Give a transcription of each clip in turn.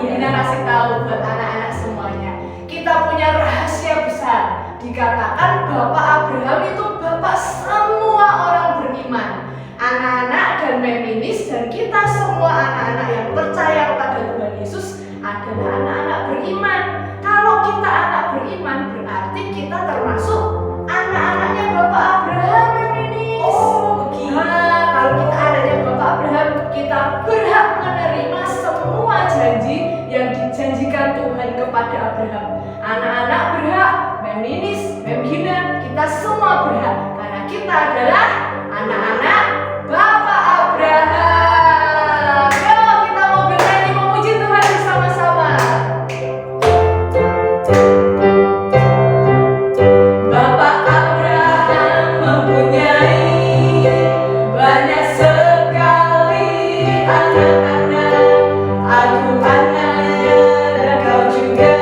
Gina kasih tahu buat anak-anak semuanya. Kita punya rahasia besar. Dikatakan Bapak Abraham itu Bapak semua orang beriman. Anak-anak dan Meminis dan kita semua anak-anak yang percaya kepada Tuhan Yesus adalah anak-anak beriman. Kalau kita anak beriman berarti kita termasuk anak-anaknya Bapak Abraham, Meminis. Oh, begitu. Nah, kalau kita anaknya Bapak Abraham, kita berhak menerima semua janji yang dijanjikan Tuhan kepada Abraham. Anak-anak berhak, Meminis, Memgina, kita semua berhak karena kita adalah anak-anak Bapak Abraham. Yuk kita mau bernyanyi memuji Tuhan bersama-sama. Bapak Abraham mempunyai banyak sekali anak-anak. Aku anaknya dan kau juga.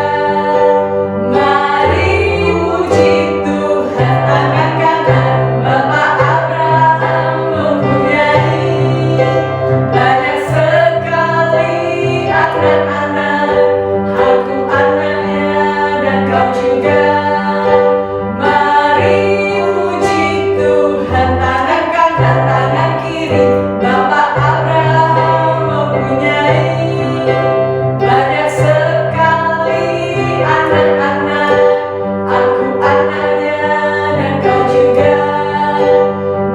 Mari puji Tuhan angkat kanan. Bapak Abraham mempunyai banyak sekali anak-anak. Aku anaknya dan kau juga. Mari puji Tuhan tangan kanan tangan kiri. Bapak Abraham mempunyai banyak sekali anak-anak. Aku anaknya dan kau juga.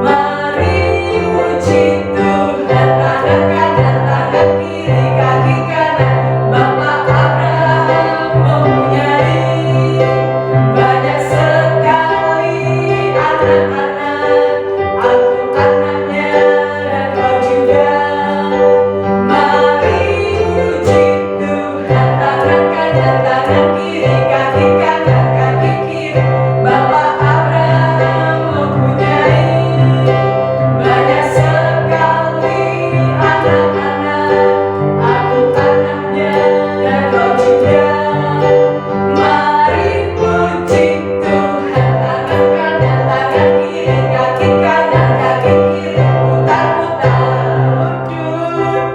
Mari puji Tuhan tangan kanan tangan kiri kaki kanan. Bapak Abraham mempunyai banyak sekali anak-anak. Aku anaknya dan kau juga. Mari puji Tuhan tangan kanan tangan kiri kaki kanan kaki kiri. Bapak Abraham mempunyai banyak sekali anak-anak. Aku anaknya dan kau juga. Mari puji Tuhan tangan kanan tangan kiri kaki kanan kaki kiri. Putar-putar duduk.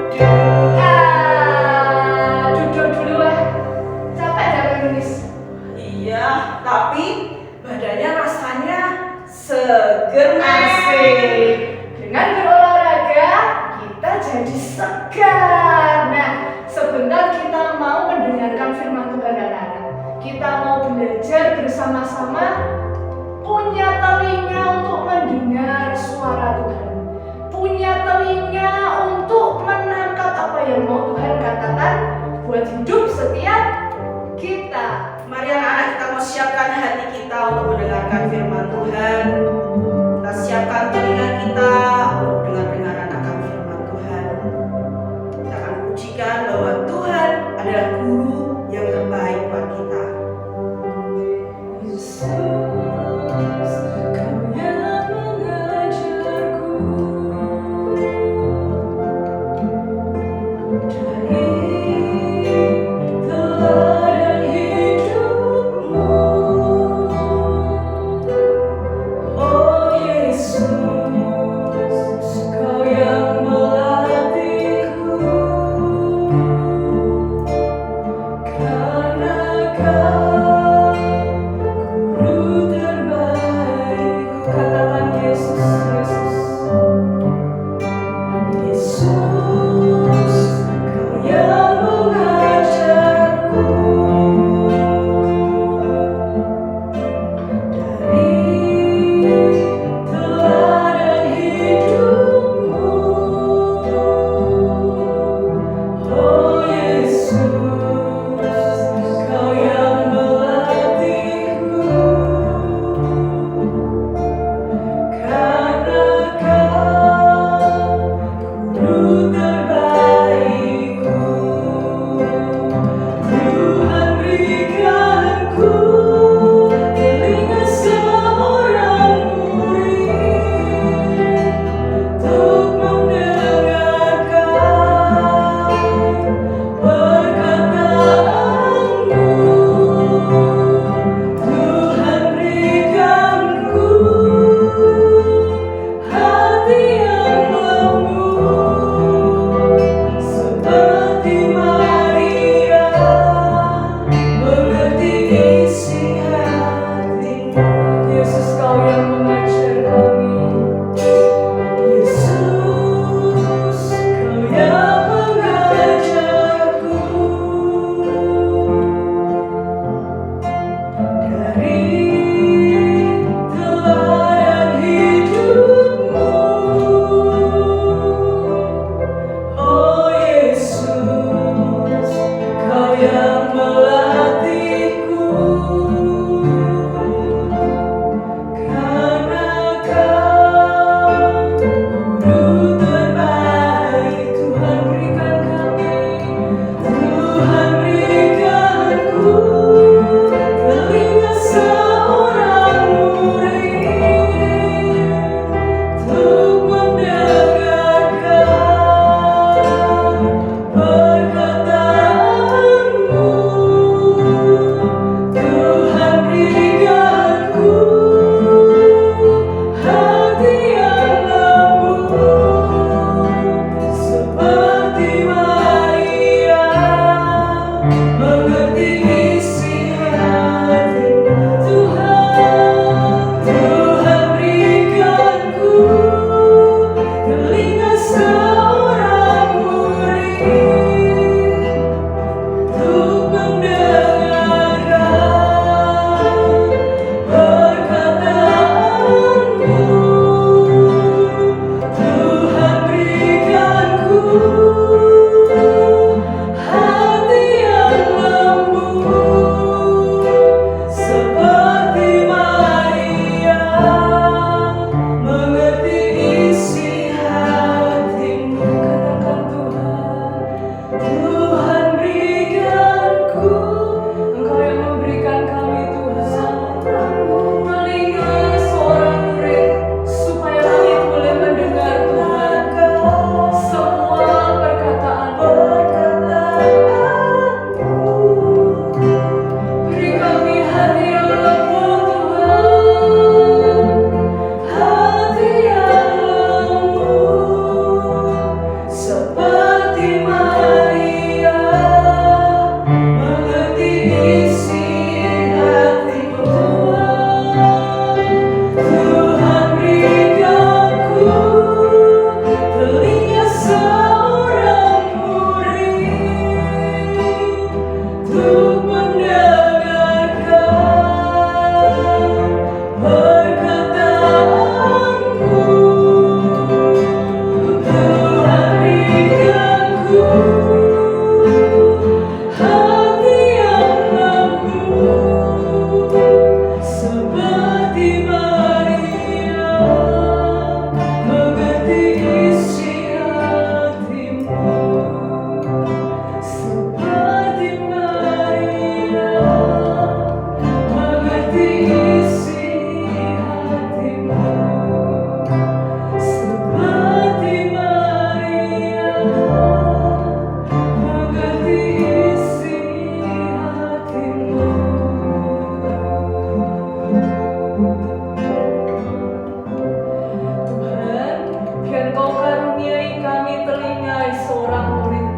Duduk dulu capek dah Meminis. Iya, tapi badannya rasanya seger Asik. Dengan berolahraga kita jadi segar. Nah, sebentar kita mau mendengarkan firman Tuhan anak-anak. Kita mau belajar bersama-sama punya telinga untuk mendengar suara Tuhan. Punya telinga untuk menangkap apa yang mau Tuhan katakan buat hidup setiap kita. Mari anak-anak kita mau siapkan hati kita untuk mendengarkan firman Tuhan. Kita siapkan telinga kita untuk dengar-dengaran akan firman Tuhan. Kita akan pujikan bahwa Tuhan adalah guru yang terbaik buat kita. Yesus, Kau yang mengajarku dari teladan hidupmu. yang melatihku, karena Kau guru terbaik. Tuhan berikan kami, Tuhan berikanku telinga seorang murid untuk mendengarkan perkataanmu. Tuhan berikanku hati yang lembut seperti Maria, mengerti isi hatimu. Tuhan berikanku telinga seorang murid untuk mendengarkan perkataanmu. Tuhan berikanku hati yang lembut seperti Maria, mengerti isi hatimu. Katakan Tuhan berikanku. Engkau yang memberikan kami Tuhan telinga seorang murid supaya kami boleh mendengar Tuhan semua perkataan-Mu. Beri kami hati yang lembut Tuhan, hati yang lembut seperti Maria, mengerti isi hatimu. Tuhan berikanku telinga seorang murid untuk mendengarkan perkataanmu. Tuhan berikanku hati yang lembut seperti Maria, mengerti isi hatimu. Seperti Maria, mengerti isi hatimu. Seperti Maria, mengerti isi hatimu. Tuhan, biar Kau karuniai kami telinga seorang murid,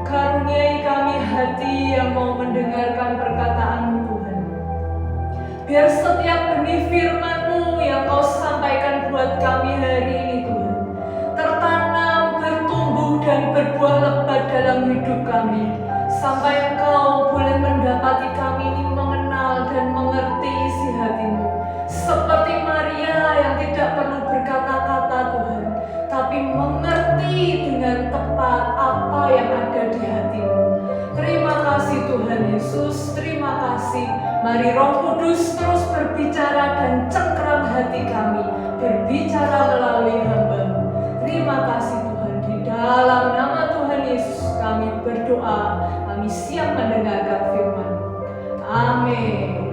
karuniai kami hati yang mau mendengarkan perkataan-Mu Tuhan. Biar setiap benih firman-Mu yang Kau sampaikan buat kami hari ini Tuhan, tertanam, bertumbuh dan berbuah lebat dalam hidup kami, sampai Engkau boleh mendapati kami ini mengenal dan mengerti isi hati-Mu. Seperti Maria yang tidak perlu berkata-kata Tuhan, tapi mengerti dengan tepat apa yang ada di hati-Mu. Terima kasih Tuhan Yesus, terima kasih. Mari Roh Kudus terus berbicara dan cengkram hati kami, berbicara melalui hamba-Mu. Terima kasih Tuhan, di dalam nama Tuhan Yesus kami berdoa, kami siap mendengarkan firman. Amin.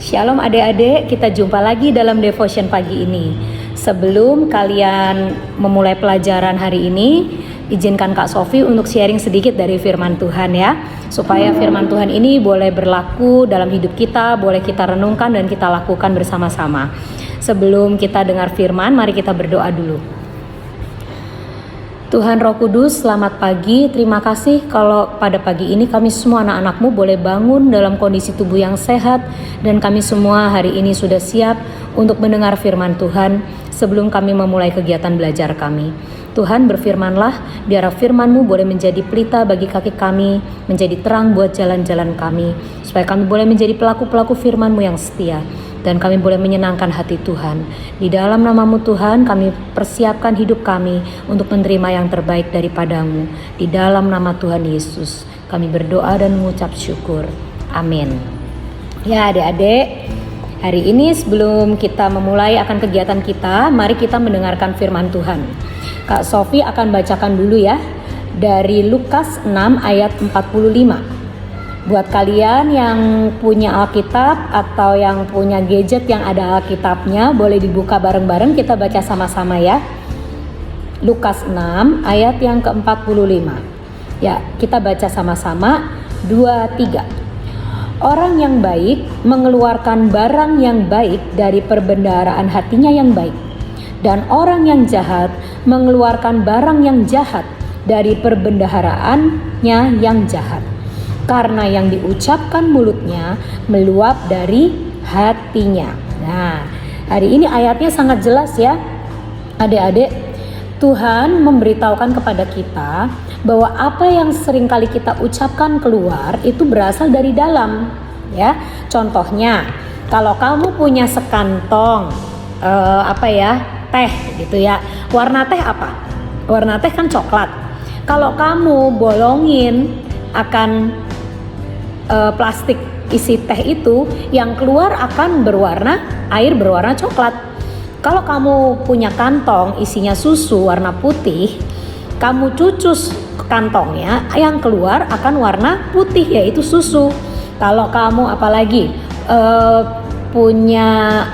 Shalom adik-adik, kita jumpa lagi dalam devotion pagi ini. Sebelum kalian memulai pelajaran hari ini, izinkan Kak Sofi untuk sharing sedikit dari firman Tuhan ya, supaya firman Tuhan ini boleh berlaku dalam hidup kita, boleh kita renungkan dan kita lakukan bersama-sama. Sebelum kita dengar firman, mari kita berdoa dulu. Tuhan Roh Kudus, selamat pagi. Terima kasih kalau pada pagi ini kami semua anak-anak-Mu boleh bangun dalam kondisi tubuh yang sehat, dan kami semua hari ini sudah siap untuk mendengar firman Tuhan sebelum kami memulai kegiatan belajar kami. Tuhan, berfirmanlah, biar firman-Mu boleh menjadi pelita bagi kaki kami, menjadi terang buat jalan-jalan kami, supaya kami boleh menjadi pelaku-pelaku firman-Mu yang setia. dan kami boleh menyenangkan hati Tuhan. Di dalam nama-Mu Tuhan, kami persiapkan hidup kami untuk menerima yang terbaik daripada-Mu. Di dalam nama Tuhan Yesus, kami berdoa dan mengucap syukur. Amin. Ya adik-adik, hari ini sebelum kita memulai akan kegiatan kita, mari kita mendengarkan firman Tuhan. Kak Sofi akan bacakan dulu ya, dari Lukas 6 ayat 45. Buat kalian yang punya Alkitab atau yang punya gadget yang ada Alkitabnya, boleh dibuka bareng-bareng, kita baca sama-sama ya. Lukas 6 ayat yang ke-45. Ya, kita baca sama-sama. 2, 3. Orang yang baik mengeluarkan barang yang baik dari perbendaharaan hatinya yang baik, dan orang yang jahat mengeluarkan barang yang jahat dari perbendaharaannya yang jahat. Karena yang diucapkan mulutnya meluap dari hatinya. Nah, hari ini ayatnya sangat jelas ya adik-adik. Tuhan memberitahukan kepada kita bahwa apa yang seringkali kita ucapkan keluar itu berasal dari dalam ya. Contohnya, kalau kamu punya sekantong teh gitu ya. Warna teh apa? Warna teh kan coklat. Kalau kamu bolongin akan plastik isi teh itu, yang keluar akan air berwarna coklat. Kalau kamu punya kantong isinya susu warna putih, kamu cucus kantongnya, yang keluar akan warna putih, yaitu susu. Kalau kamu apalagi punya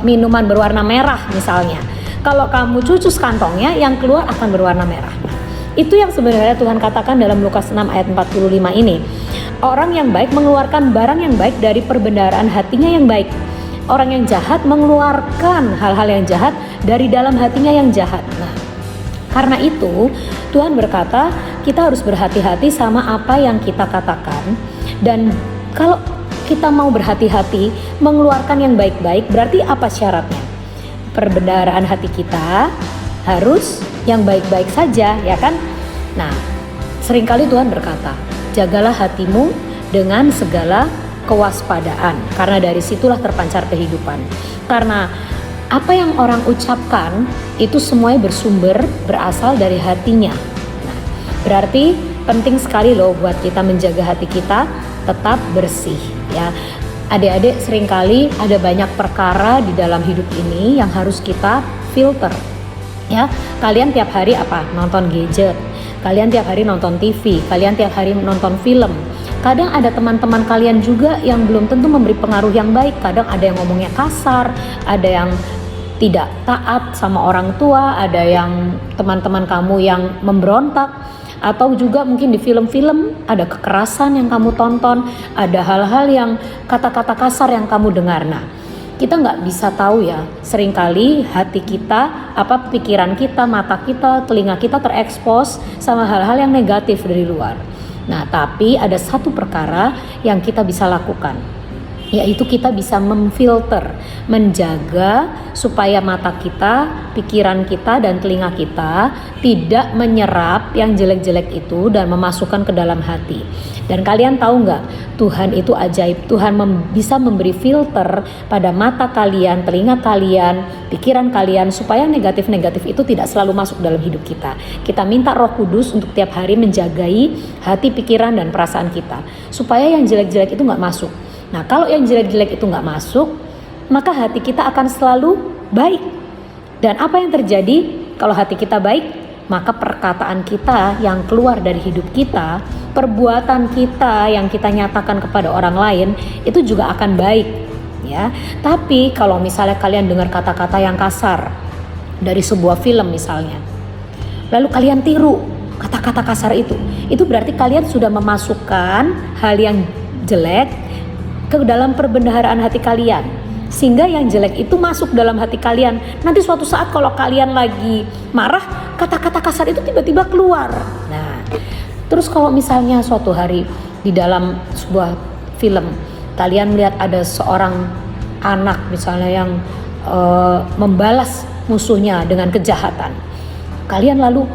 minuman berwarna merah misalnya, kalau kamu cucus kantongnya, yang keluar akan berwarna merah. Itu yang sebenarnya Tuhan katakan dalam Lukas 6 ayat 45 ini. Orang yang baik mengeluarkan barang yang baik dari perbendaharaan hatinya yang baik. Orang yang jahat mengeluarkan hal-hal yang jahat dari dalam hatinya yang jahat. Nah, karena itu Tuhan berkata kita harus berhati-hati sama apa yang kita katakan. Dan kalau kita mau berhati-hati mengeluarkan yang baik-baik, berarti apa syaratnya? Perbendaharaan hati kita harus yang baik-baik saja, ya kan? Nah, seringkali Tuhan berkata, jagalah hatimu dengan segala kewaspadaan, karena dari situlah terpancar kehidupan. Karena apa yang orang ucapkan itu semuanya berasal dari hatinya. Nah, berarti penting sekali loh buat kita menjaga hati kita tetap bersih, ya. Adik-adik, seringkali ada banyak perkara di dalam hidup ini yang harus kita filter. Ya, kalian tiap hari nonton gadget, kalian tiap hari nonton TV, kalian tiap hari nonton film. Kadang ada teman-teman kalian juga yang belum tentu memberi pengaruh yang baik. Kadang ada yang ngomongnya kasar, ada yang tidak taat sama orang tua, ada yang teman-teman kamu yang memberontak, atau juga mungkin di film-film ada kekerasan yang kamu tonton, ada hal-hal yang kata-kata kasar yang kamu dengar. Nah, kita nggak bisa tahu ya, seringkali hati kita, pikiran kita, mata kita, telinga kita terekspos sama hal-hal yang negatif dari luar. Nah, tapi ada satu perkara yang kita bisa lakukan, yaitu kita bisa memfilter, menjaga supaya mata kita, pikiran kita, dan telinga kita tidak menyerap yang jelek-jelek itu dan memasukkan ke dalam hati. Dan kalian tahu nggak, Tuhan itu ajaib. Tuhan bisa memberi filter pada mata kalian, telinga kalian, pikiran kalian, supaya negatif-negatif itu tidak selalu masuk dalam hidup kita. Kita minta Roh Kudus untuk tiap hari menjagai hati, pikiran, dan perasaan kita, supaya yang jelek-jelek itu nggak masuk. Nah, kalau yang jelek-jelek itu nggak masuk, maka hati kita akan selalu baik. Dan apa yang terjadi kalau hati kita baik? Maka perkataan kita yang keluar dari hidup kita, perbuatan kita yang kita nyatakan kepada orang lain, itu juga akan baik, ya. Tapi kalau misalnya kalian dengar kata-kata yang kasar dari sebuah film misalnya, lalu kalian tiru kata-kata kasar itu berarti kalian sudah memasukkan hal yang jelek ke dalam perbendaharaan hati kalian, sehingga yang jelek itu masuk dalam hati kalian. Nanti suatu saat kalau kalian lagi marah, kata-kata kasar itu tiba-tiba keluar. Nah, terus kalau misalnya suatu hari di dalam sebuah film kalian melihat ada seorang anak misalnya yang membalas musuhnya dengan kejahatan, kalian lalu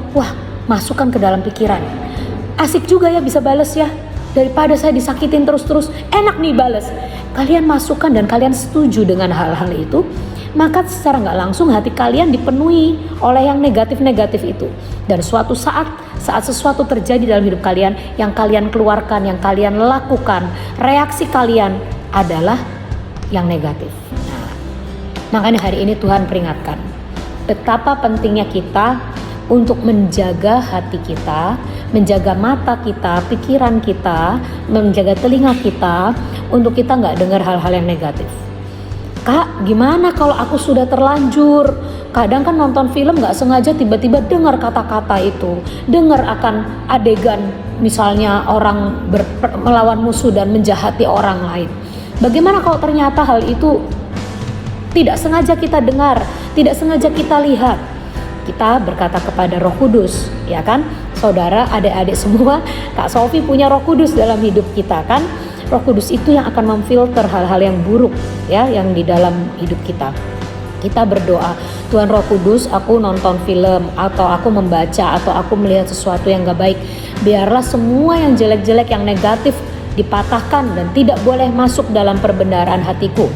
masukkan ke dalam pikiran, asik juga ya bisa balas ya, daripada saya disakitin terus-terus, enak nih balas. kalian masukkan dan kalian setuju dengan hal-hal itu, maka secara nggak langsung hati kalian dipenuhi oleh yang negatif-negatif itu. Dan suatu saat sesuatu terjadi dalam hidup kalian, yang kalian keluarkan, yang kalian lakukan, reaksi kalian adalah yang negatif. Nah, makanya hari ini Tuhan peringatkan betapa pentingnya kita untuk menjaga hati kita, menjaga mata kita, pikiran kita, menjaga telinga kita, untuk kita nggak dengar hal-hal yang negatif. Kak, gimana kalau aku sudah terlanjur? Kadang kan nonton film gak sengaja tiba-tiba dengar kata-kata itu, dengar akan adegan misalnya orang melawan musuh dan menjahati orang lain. Bagaimana kalau ternyata hal itu tidak sengaja kita dengar, tidak sengaja kita lihat? Kita berkata kepada Roh Kudus, ya kan? Saudara, adik-adik semua, Kak Sofi punya Roh Kudus dalam hidup kita kan? Roh Kudus itu yang akan memfilter hal-hal yang buruk ya yang di dalam hidup kita. Kita berdoa, Tuhan Roh Kudus, aku nonton film atau aku membaca atau aku melihat sesuatu yang gak baik, biarlah semua yang jelek-jelek, yang negatif dipatahkan dan tidak boleh masuk dalam perbendaharaan hatiku.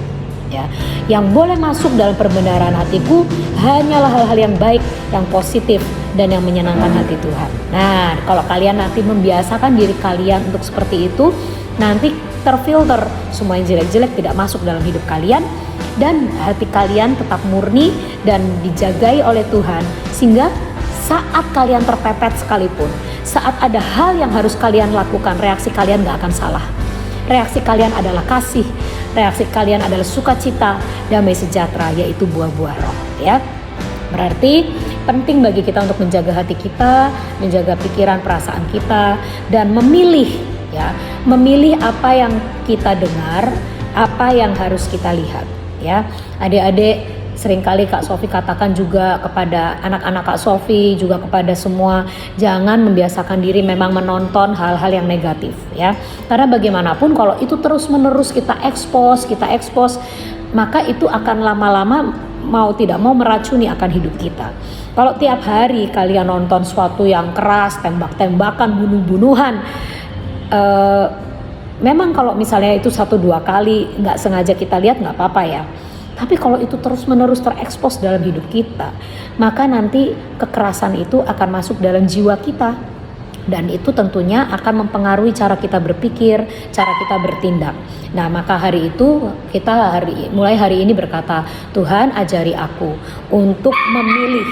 Ya, yang boleh masuk dalam perbendaharaan hatiku hanyalah hal-hal yang baik, yang positif dan yang menyenangkan hati Tuhan. Nah, kalau kalian nanti membiasakan diri kalian untuk seperti itu, nanti terfilter semua yang jelek-jelek tidak masuk dalam hidup kalian, dan hati kalian tetap murni dan dijagai oleh Tuhan, sehingga saat kalian terpepet sekalipun, saat ada hal yang harus kalian lakukan, reaksi kalian gak akan salah. Reaksi kalian adalah kasih, reaksi kalian adalah sukacita, damai sejahtera, yaitu buah-buah roh ya. Berarti penting bagi kita untuk menjaga hati kita, menjaga pikiran, perasaan kita, dan memilih ya, memilih apa yang kita dengar, apa yang harus kita lihat ya. Adik-adik, seringkali Kak Sofi katakan juga kepada anak-anak Kak Sofi, juga kepada semua, jangan membiasakan diri memang menonton hal-hal yang negatif ya. Karena bagaimanapun kalau itu terus-menerus kita expose, maka itu akan lama-lama mau tidak mau meracuni akan hidup kita. Kalau tiap hari kalian nonton sesuatu yang keras, tembak-tembakan, bunuh-bunuhan, memang kalau misalnya itu 1-2 kali nggak sengaja kita lihat nggak apa-apa ya. Tapi kalau itu terus-menerus terekspos dalam hidup kita, maka nanti kekerasan itu akan masuk dalam jiwa kita. Dan itu tentunya akan mempengaruhi cara kita berpikir, cara kita bertindak. Nah, maka hari itu kita mulai hari ini berkata, Tuhan ajari aku untuk memilih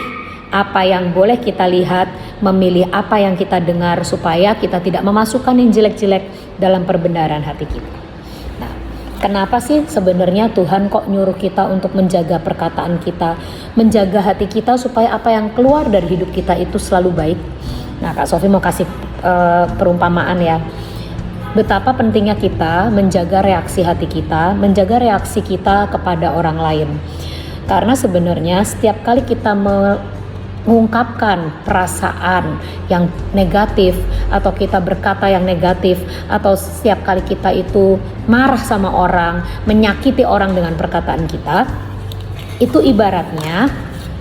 apa yang boleh kita lihat, memilih apa yang kita dengar, supaya kita tidak memasukkan yang jelek-jelek dalam perbendaharaan hati kita. Nah, kenapa sih sebenarnya Tuhan kok nyuruh kita untuk menjaga perkataan kita, menjaga hati kita supaya apa yang keluar dari hidup kita itu selalu baik? Nah, Kak Sofi mau kasih perumpamaan ya. Betapa pentingnya kita menjaga reaksi hati kita, menjaga reaksi kita kepada orang lain. Karena sebenarnya setiap kali kita mengungkapkan perasaan yang negatif, atau kita berkata yang negatif, atau setiap kali kita itu marah sama orang, menyakiti orang dengan perkataan kita, itu ibaratnya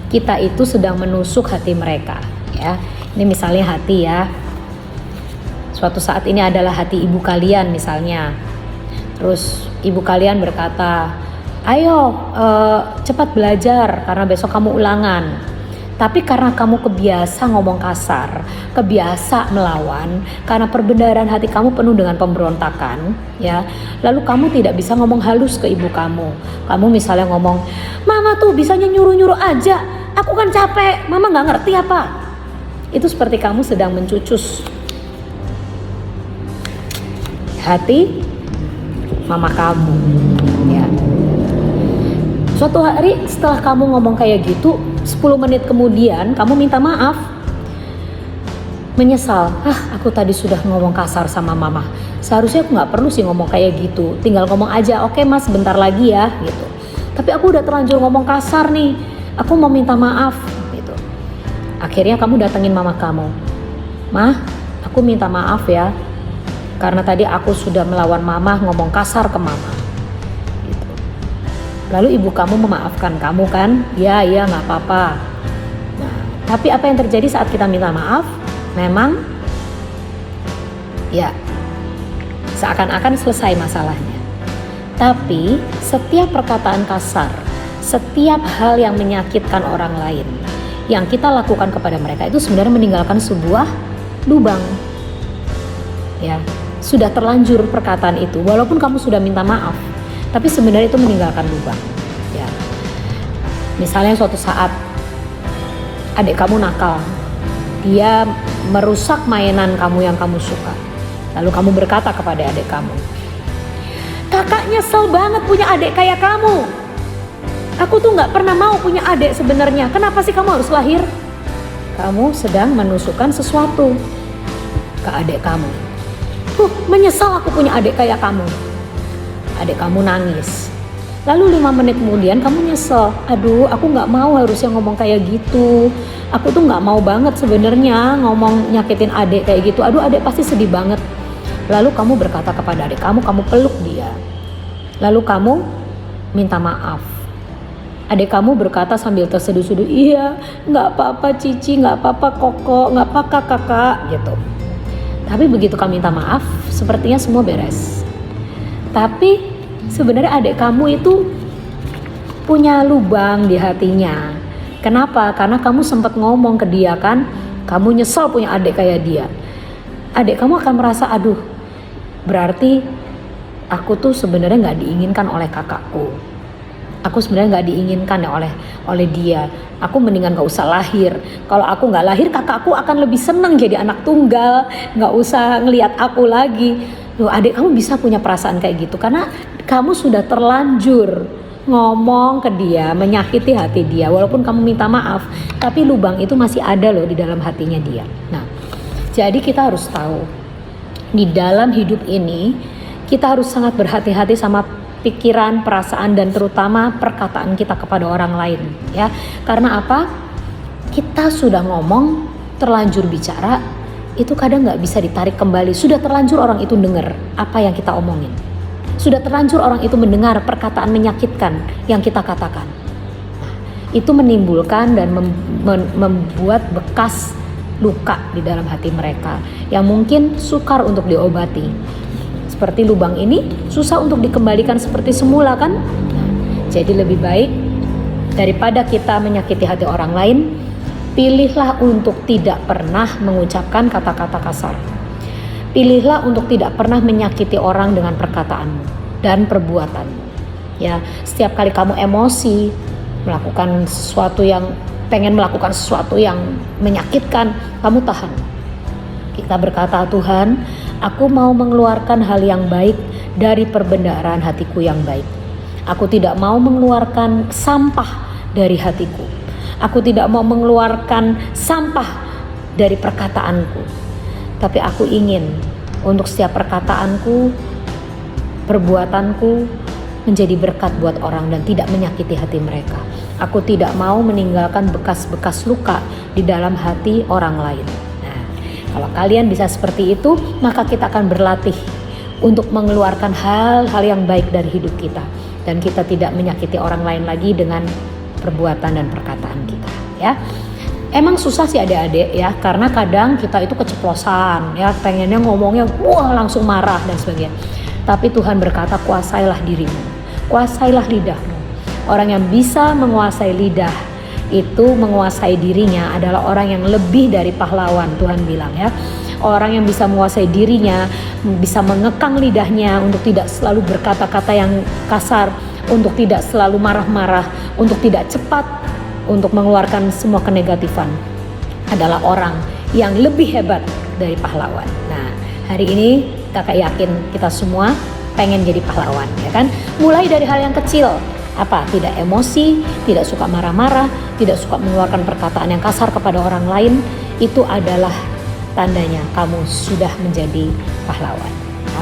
kita itu sedang menusuk hati mereka ya. Ini misalnya hati ya, suatu saat ini adalah hati ibu kalian misalnya. Terus ibu kalian berkata, ayo cepat belajar karena besok kamu ulangan. Tapi karena kamu kebiasa ngomong kasar, kebiasa melawan, karena perbendaharaan hati kamu penuh dengan pemberontakan ya, lalu kamu tidak bisa ngomong halus ke ibu kamu. Kamu misalnya ngomong, mama tuh bisanya nyuruh-nyuruh aja, aku kan capek, mama gak ngerti apa. Itu seperti kamu sedang mencucus hati mama kamu ya. Suatu hari setelah kamu ngomong kayak gitu, 10 menit kemudian kamu minta maaf, menyesal, aku tadi sudah ngomong kasar sama mama, seharusnya aku gak perlu sih ngomong kayak gitu, tinggal ngomong aja, oke mas bentar lagi ya gitu. Tapi aku udah terlanjur ngomong kasar nih, aku mau minta maaf gitu. Akhirnya kamu datengin mama kamu, Mah, aku minta maaf ya, karena tadi aku sudah melawan mama, ngomong kasar ke mama gitu. Lalu ibu kamu memaafkan kamu kan? Ya gak apa-apa. Nah, tapi apa yang terjadi saat kita minta maaf? Memang ya seakan-akan selesai masalahnya. Tapi setiap perkataan kasar, setiap hal yang menyakitkan orang lain yang kita lakukan kepada mereka itu sebenarnya meninggalkan sebuah lubang. Ya, sudah terlanjur perkataan itu, walaupun kamu sudah minta maaf, tapi sebenarnya itu meninggalkan lubang. Ya, misalnya suatu saat adik kamu nakal, dia merusak mainan kamu yang kamu suka, lalu kamu berkata kepada adik kamu, "Kakak nyesel banget punya adik kayak kamu. Aku tuh gak pernah mau punya adik sebenarnya. Kenapa sih kamu harus lahir?" Kamu sedang menusukkan sesuatu ke adik kamu. Menyesal aku punya adik kayak kamu. Adik kamu nangis. Lalu 5 menit kemudian kamu nyesel. Aduh, aku gak mau harusnya ngomong kayak gitu. Aku tuh gak mau banget sebenarnya ngomong nyakitin adik kayak gitu. Aduh, adik pasti sedih banget. Lalu kamu berkata kepada adik kamu peluk dia. Lalu kamu minta maaf. Adik kamu berkata sambil terseduh-seduh, "Iya, gak apa-apa Cici, gak apa-apa Koko, gak apa-apa kakak," gitu. Tapi begitu kamu minta maaf, sepertinya semua beres. Tapi sebenarnya adik kamu itu punya lubang di hatinya. Kenapa? Karena kamu sempat ngomong ke dia kan, kamu nyesel punya adik kayak dia. Adik kamu akan merasa, aduh, berarti aku tuh sebenarnya gak diinginkan oleh kakakku. Aku sebenarnya gak diinginkan ya oleh dia. Aku mendingan gak usah lahir. Kalau aku gak lahir, kakakku akan lebih senang jadi anak tunggal, gak usah ngelihat aku lagi. Loh, adik kamu bisa punya perasaan kayak gitu karena kamu sudah terlanjur ngomong ke dia, menyakiti hati dia. Walaupun kamu minta maaf, tapi lubang itu masih ada loh di dalam hatinya dia. Nah, jadi kita harus tahu, di dalam hidup ini kita harus sangat berhati-hati sama pikiran, perasaan, dan terutama perkataan kita kepada orang lain, ya. Karena apa? Kita sudah ngomong, terlanjur bicara, itu kadang nggak bisa ditarik kembali. Sudah terlanjur orang itu dengar apa yang kita omongin. Sudah terlanjur orang itu mendengar perkataan menyakitkan yang kita katakan. Nah, itu menimbulkan dan membuat bekas luka di dalam hati mereka yang mungkin sukar untuk diobati. Seperti lubang ini susah untuk dikembalikan seperti semula kan? Jadi lebih baik daripada kita menyakiti hati orang lain, pilihlah untuk tidak pernah mengucapkan kata-kata kasar. Pilihlah untuk tidak pernah menyakiti orang dengan perkataanmu dan perbuatanmu. Ya, setiap kali kamu emosi, melakukan sesuatu yang pengen melakukan sesuatu yang menyakitkan, kamu tahan. Kita berkata, "Tuhan, aku mau mengeluarkan hal yang baik dari perbendaharaan hatiku yang baik. Aku tidak mau mengeluarkan sampah dari hatiku. Aku tidak mau mengeluarkan sampah dari perkataanku. Tapi aku ingin untuk setiap perkataanku, perbuatanku menjadi berkat buat orang dan tidak menyakiti hati mereka. Aku tidak mau meninggalkan bekas-bekas luka di dalam hati orang lain." Kalau kalian bisa seperti itu, maka kita akan berlatih untuk mengeluarkan hal-hal yang baik dari hidup kita. Dan kita tidak menyakiti orang lain lagi dengan perbuatan dan perkataan kita. Ya, emang susah sih adik-adik ya, karena kadang kita itu keceplosan ya, pengennya ngomongnya wah langsung marah dan sebagainya. Tapi Tuhan berkata, kuasailah dirimu, kuasailah lidahmu. Orang yang bisa menguasai lidah itu menguasai dirinya adalah orang yang lebih dari pahlawan. Tuhan bilang ya, orang yang bisa menguasai dirinya, bisa mengekang lidahnya untuk tidak selalu berkata-kata yang kasar, untuk tidak selalu marah-marah, untuk tidak cepat untuk mengeluarkan semua kenegatifan, adalah orang yang lebih hebat dari pahlawan. Nah, hari ini kakak yakin kita semua pengen jadi pahlawan, ya kan? Mulai dari hal yang kecil. Apa? Tidak emosi, tidak suka marah-marah, tidak suka mengeluarkan perkataan yang kasar kepada orang lain. Itu adalah tandanya kamu sudah menjadi pahlawan.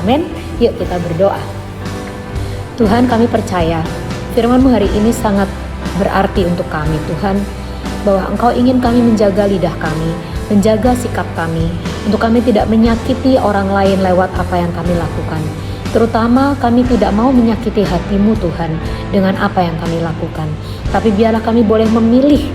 Amin. Yuk kita berdoa. Tuhan, kami percaya firman-Mu hari ini sangat berarti untuk kami, Tuhan, bahwa Engkau ingin kami menjaga lidah kami, menjaga sikap kami, untuk kami tidak menyakiti orang lain lewat apa yang kami lakukan. Terutama kami tidak mau menyakiti hati-Mu Tuhan dengan apa yang kami lakukan. Tapi biarlah kami boleh memilih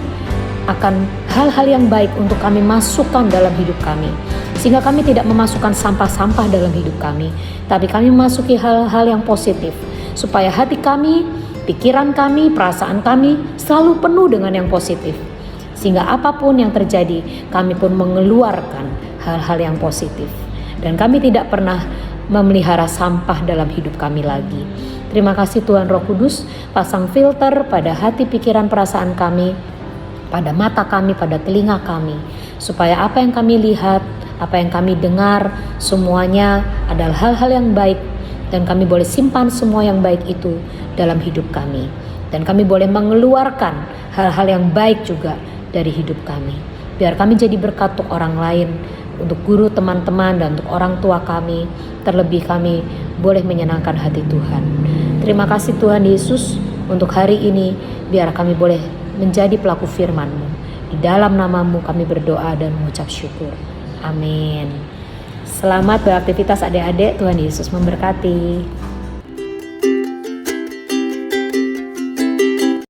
akan hal-hal yang baik untuk kami masukkan dalam hidup kami. Sehingga kami tidak memasukkan sampah-sampah dalam hidup kami, tapi kami memasuki hal-hal yang positif. supaya hati kami, pikiran kami, perasaan kami selalu penuh dengan yang positif. Sehingga apapun yang terjadi, kami pun mengeluarkan hal-hal yang positif. Dan kami tidak pernah memelihara sampah dalam hidup kami lagi. Terima kasih Tuhan Roh Kudus, pasang filter pada hati, pikiran, perasaan kami, pada mata kami, pada telinga kami, supaya apa yang kami lihat, apa yang kami dengar, semuanya adalah hal-hal yang baik, dan kami boleh simpan semua yang baik itu dalam hidup kami, dan kami boleh mengeluarkan hal-hal yang baik juga dari hidup kami. Biar kami jadi berkat untuk orang lain, untuk guru, teman-teman, dan untuk orang tua kami. Terlebih kami boleh menyenangkan hati Tuhan. Terima kasih Tuhan Yesus untuk hari ini. Biar kami boleh menjadi pelaku firman-Mu. Di dalam nama-Mu kami berdoa dan mengucap syukur. Amin. Selamat beraktivitas adik-adik. Tuhan Yesus memberkati.